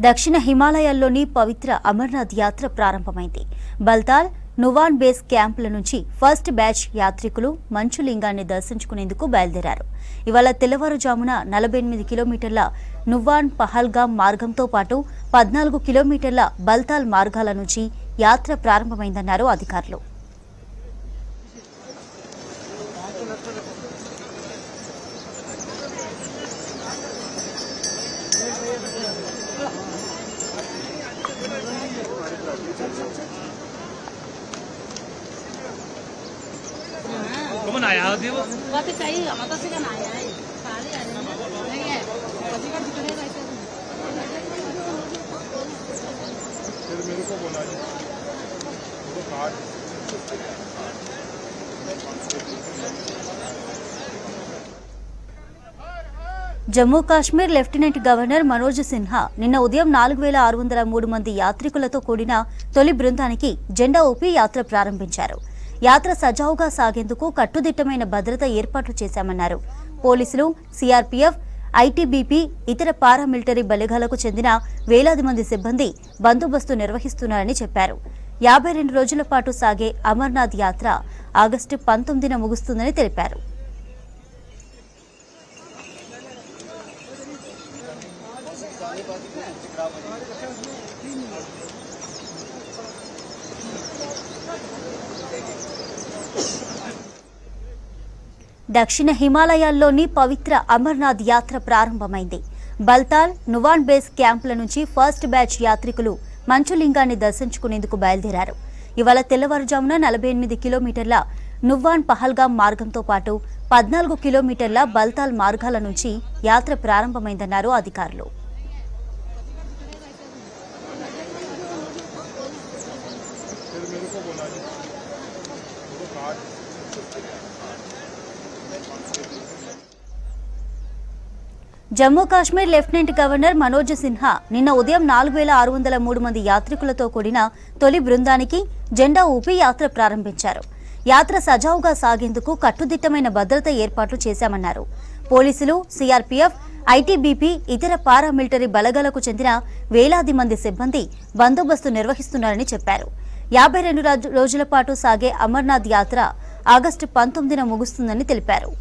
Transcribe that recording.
దక్షిణ హిమాలయాల్లోని పవిత్ర అమర్నాథ్ యాత్ర ప్రారంభమైంది. బల్తాల్, నువాన్ బేస్ క్యాంపుల నుంచి ఫస్ట్ బ్యాచ్ యాత్రికులు మంచులింగాన్ని దర్శించుకునేందుకు బయలుదేరారు. ఇవాళ తెల్లవారుజామున 48 కిలోమీటర్ల నువాన్ పహల్గామ్ మార్గంతో పాటు 14 కిలోమీటర్ల బల్తాల్ మార్గాల నుంచి యాత్ర ప్రారంభమైందన్నారు అధికారులు. कौन आया है वो? बात सही है, मतलब से का आया है, सारे आए नहीं है, बच्चे का दिखने रहते हैं। फिर मेरे को बोला जी, वो card Jammu Kashmir lieutenant governor Manoj Sinha నిన్న ఉదయం 4603 మంది యాత్రికులతో కూడిన తొలి బృందానికి జెండా ఊపి యాత్ర ప్రారంభించారు. యాత్ర సజావుగా సాగేందుకు కట్టుదిట్టమైన భద్రత ఏర్పాట్లు చేశామన్నారు. పోలీసులు, సిఆర్పీఎఫ్, ఐటీబీపీ, ఇతర పారామిలిటరీ బలగాలకు చెందిన వేలాది మంది సిబ్బంది బందోబస్తు నిర్వహిస్తున్నారని చెప్పారు. 52 రోజుల పాటు సాగే అమర్నాథ్ యాత్ర ఆగస్టు 19న ముగుస్తుందని తెలిపారు. దక్షిణ హిమాలయాల్లోని పవిత్ర అమర్నాథ్ యాత్ర ప్రారంభమైంది. బల్తాల్, నువాన్ బేస్ క్యాంపుల నుంచి ఫస్ట్ బ్యాచ్ యాత్రికులు మంచులింగాన్ని దర్శించుకునేందుకు బయలుదేరారు. ఇవాళ తెల్లవారుజామున 48 కిలోమీటర్ల నువాన్ పహల్గామ్ మార్గంతో పాటు 14 కిలోమీటర్ల బల్తాల్ మార్గాల నుంచి యాత్ర ప్రారంభమైందన్నారు అధికారులు. జమ్మూ కాశ్మీర్ లెఫ్టినెంట్ గవర్నర్ మనోజ్ సిన్హా నిన్న ఉదయం 4603 మంది యాత్రికులతో కూడిన తొలి బృందానికి జెండా ఊపి యాత్ర ప్రారంభించారు. యాత్ర సజావుగా సాగేందుకు కట్టుదిట్టమైన భద్రత ఏర్పాట్లు చేశామన్నారు. పోలీసులు, సిఆర్పీఎఫ్, ఐటీబీపీ, ఇతర పారామిలిటరీ బలగాలకు చెందిన వేలాది మంది సిబ్బంది బందోబస్తు నిర్వహిస్తున్నారని చెప్పారు. 52 రోజుల పాటు సాగే అమర్నాథ్ యాత్ర ఆగస్టు 19న ముగుస్తుందని తెలిపారు.